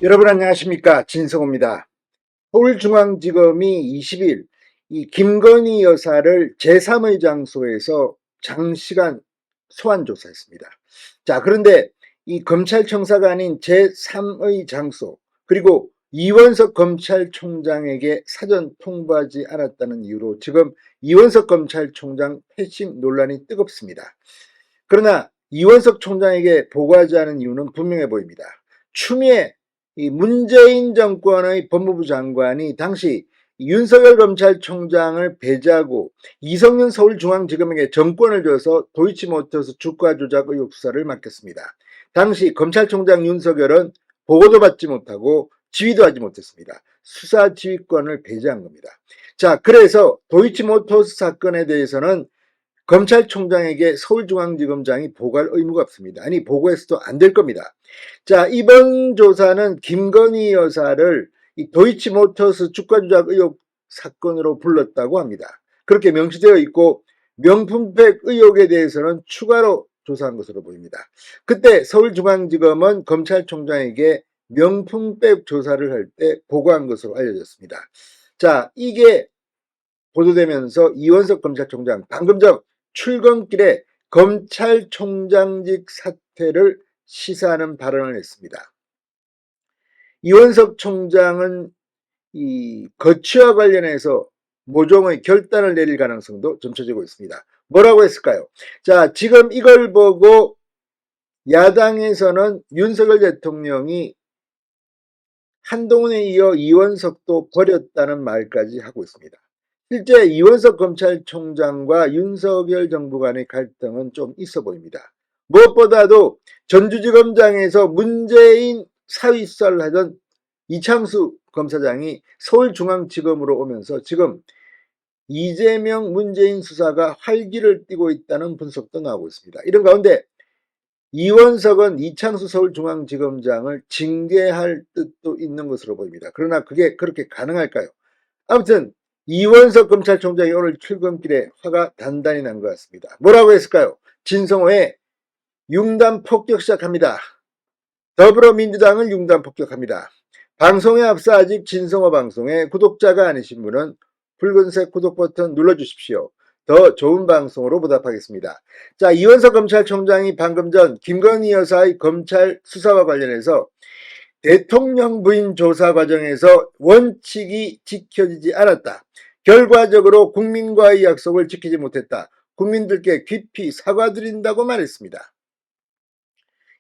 여러분 안녕하십니까, 진성호입니다. 서울중앙지검이 20일 이 김건희 여사를 제3의 장소에서 장시간 소환 조사했습니다. 자, 그런데 이 검찰청사가 아닌 제3의 장소, 그리고 이원석 검찰총장에게 사전 통보하지 않았다는 이유로 지금 이원석 검찰총장 패싱 논란이 뜨겁습니다. 그러나 이원석 총장에게 보고하지 않은 이유는 분명해 보입니다. 추미애 이 문재인 정권의 법무부 장관이 당시 윤석열 검찰총장을 배제하고 이성윤 서울중앙지검에게 정권을 줘서 도이치모터스 주가 조작 의혹 수사를 맡겼습니다. 당시 검찰총장 윤석열은 보고도 받지 못하고 지휘도 하지 못했습니다. 수사 지휘권을 배제한 겁니다. 자, 그래서 도이치모터스 사건에 대해서는 검찰총장에게 서울중앙지검장이 보고할 의무가 없습니다. 아니, 보고해서도 안 될 겁니다. 자, 이번 조사는 김건희 여사를 이 도이치모터스 주가 조작 의혹 사건으로 불렀다고 합니다. 그렇게 명시되어 있고 명품백 의혹에 대해서는 추가로 조사한 것으로 보입니다. 그때 서울중앙지검은 검찰총장에게 명품백 조사를 할 때 보고한 것으로 알려졌습니다. 자, 이게 보도되면서 이원석 검찰총장 방금 전 출근길에 검찰총장직 사퇴를 시사하는 발언을 했습니다. 이원석 총장은 이 거취와 관련해서 모종의 결단을 내릴 가능성도 점쳐지고 있습니다. 뭐라고 했을까요? 자, 지금 이걸 보고 야당에서는 윤석열 대통령이 한동훈에 이어 이원석도 버렸다는 말까지 하고 있습니다. 실제 이원석 검찰총장과 윤석열 정부 간의 갈등은 좀 있어 보입니다. 무엇보다도 전주지검장에서 문재인 사위 수사를 하던 이창수 검사장이 서울중앙지검으로 오면서 지금 이재명 문재인 수사가 활기를 띠고 있다는 분석도 나오고 있습니다. 이런 가운데 이원석은 이창수 서울중앙지검장을 징계할 뜻도 있는 것으로 보입니다. 그러나 그게 그렇게 가능할까요? 아무튼 이원석 검찰총장이 오늘 출근길에 화가 단단히 난 것 같습니다. 뭐라고 했을까요? 진성호의 융단 폭격 시작합니다. 더불어민주당을 융단 폭격합니다. 방송에 앞서 아직 진성호 방송에 구독자가 아니신 분은 붉은색 구독 버튼 눌러주십시오. 더 좋은 방송으로 보답하겠습니다. 자, 이원석 검찰총장이 방금 전 김건희 여사의 검찰 수사와 관련해서 대통령 부인 조사 과정에서 원칙이 지켜지지 않았다. 결과적으로 국민과의 약속을 지키지 못했다. 국민들께 깊이 사과드린다고 말했습니다.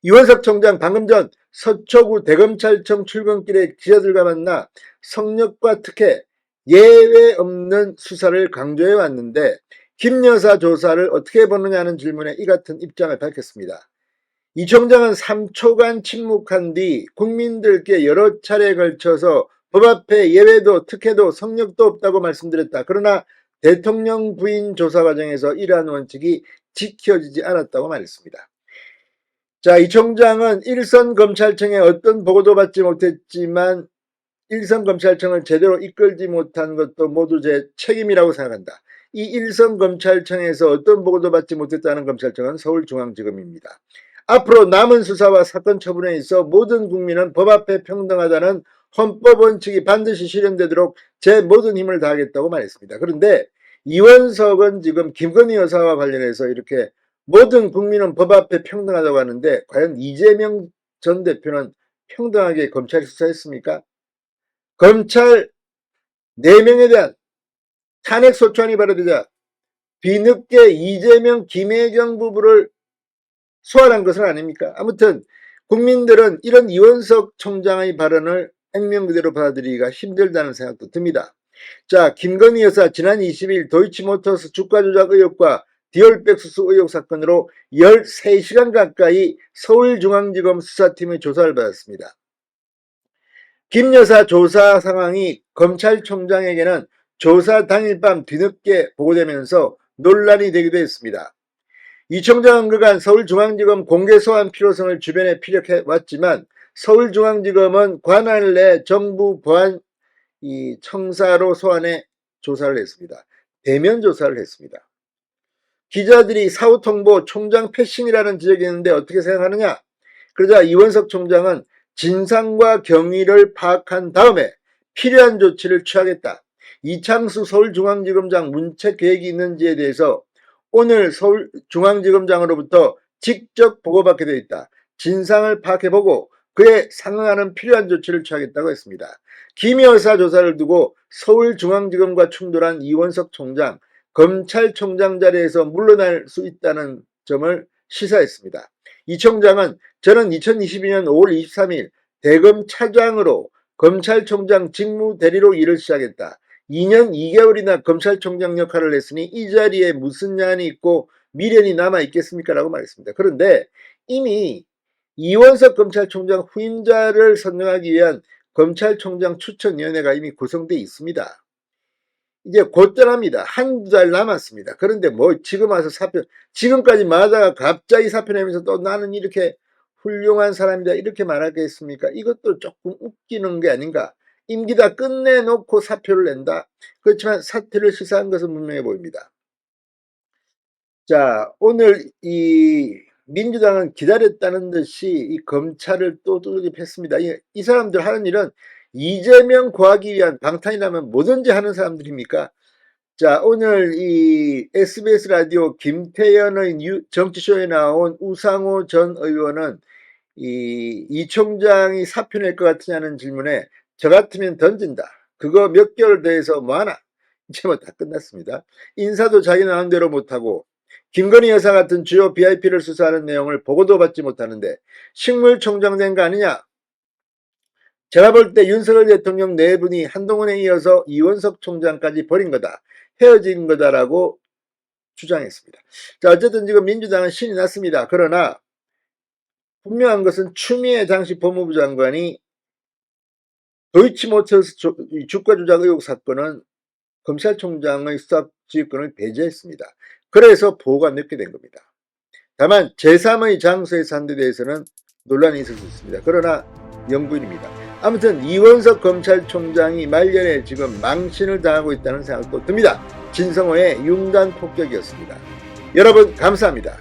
이원석 총장 방금 전 서초구 대검찰청 출근길에 기자들과 만나 성역과 특혜, 예외 없는 수사를 강조해 왔는데 김 여사 조사를 어떻게 보느냐는 질문에 이 같은 입장을 밝혔습니다. 이 총장은 3초간 침묵한 뒤 국민들께 여러 차례에 걸쳐서 법 앞에 예외도 특혜도 성역도 없다고 말씀드렸다. 그러나 대통령 부인 조사 과정에서 이러한 원칙이 지켜지지 않았다고 말했습니다. 자, 이 총장은 일선 검찰청에 어떤 보고도 받지 못했지만 일선 검찰청을 제대로 이끌지 못한 것도 모두 제 책임이라고 생각한다. 이 일선 검찰청에서 어떤 보고도 받지 못했다는 검찰청은 서울중앙지검입니다. 앞으로 남은 수사와 사건 처분에 있어 모든 국민은 법 앞에 평등하다는 헌법 원칙이 반드시 실현되도록 제 모든 힘을 다하겠다고 말했습니다. 그런데 이원석은 지금 김건희 여사와 관련해서 이렇게 모든 국민은 법 앞에 평등하다고 하는데 과연 이재명 전 대표는 평등하게 검찰 수사했습니까? 검찰 4명에 대한 탄핵소추안이 발의되자 뒤늦게 이재명 김혜경 부부를 소환한 것은 아닙니까? 아무튼 국민들은 이런 이원석 총장의 발언을 액면 그대로 받아들이기가 힘들다는 생각도 듭니다. 자, 김건희 여사 지난 20일 도이치모터스 주가 조작 의혹과 디올백 수수 의혹 사건으로 13시간 가까이 서울중앙지검 수사팀의 조사를 받았습니다. 김 여사 조사 상황이 검찰총장에게는 조사 당일 밤 뒤늦게 보고되면서 논란이 되기도 했습니다. 이 총장은 그간 서울중앙지검 공개소환 필요성을 주변에 피력해 왔지만 서울중앙지검은 관할 내 정부 보안 청사로 소환해 조사를 했습니다. 대면 조사를 했습니다. 기자들이 사후통보 총장 패싱이라는 지적이 있는데 어떻게 생각하느냐? 그러자 이원석 총장은 진상과 경위를 파악한 다음에 필요한 조치를 취하겠다. 이창수 서울중앙지검장 문책 계획이 있는지에 대해서 오늘 서울중앙지검장으로부터 직접 보고받게 되어 있다. 진상을 파악해보고 그에 상응하는 필요한 조치를 취하겠다고 했습니다. 김 여사 조사를 두고 서울중앙지검과 충돌한 이원석 총장, 검찰총장 자리에서 물러날 수 있다는 점을 시사했습니다. 이 총장은 저는 2022년 5월 23일 대검 차장으로 검찰총장 직무 대리로 일을 시작했다. 2년 2개월이나 검찰총장 역할을 했으니 이 자리에 무슨 얀이 있고 미련이 남아 있겠습니까? 라고 말했습니다. 그런데 이미 이원석 검찰총장 후임자를 선정하기 위한 검찰총장 추천위원회가 이미 구성되어 있습니다. 이제 곧 떠납니다. 한두 달 남았습니다. 그런데 뭐 지금 와서 지금까지 말하다가 갑자기 사표 내면서 또 나는 이렇게 훌륭한 사람이다 이렇게 말하겠습니까? 이것도 조금 웃기는 게 아닌가. 임기 다 끝내놓고 사표를 낸다. 그렇지만 사퇴를 시사한 것은 분명해 보입니다. 자, 오늘 이 민주당은 기다렸다는 듯이 이 검찰을 또 두들겨 팼습니다. 이 사람들 하는 일은 이재명 구하기 위한 방탄이라면 뭐든지 하는 사람들입니까? 자, 오늘 이 SBS 라디오 김태현의 정치쇼에 나온 우상호 전 의원은 이 총장이 사표 낼 것 같으냐는 질문에 저 같으면 던진다. 그거 몇 개월 더해서 뭐하나? 이제 뭐 다 끝났습니다. 인사도 자기 마음대로 못하고 김건희 여사 같은 주요 VIP를 수사하는 내용을 보고도 받지 못하는데 식물총장 된 거 아니냐? 제가 볼 때 윤석열 대통령 네 분이 한동훈에 이어서 이원석 총장까지 버린 거다. 헤어진 거다라고 주장했습니다. 자, 어쨌든 지금 민주당은 신이 났습니다. 그러나 분명한 것은 추미애 당시 법무부 장관이 도이치모터스 주가 조작 의혹 사건은 검찰총장의 수사지휘권을 배제했습니다. 그래서 보고가 늦게 된 겁니다. 다만 제3의 장소에서 한 데 대해서는 논란이 있을 수 있습니다. 그러나 영부인입니다. 아무튼 이원석 검찰총장이 말년에 지금 망신을 당하고 있다는 생각도 듭니다. 진성호의 융단 폭격이었습니다. 여러분 감사합니다.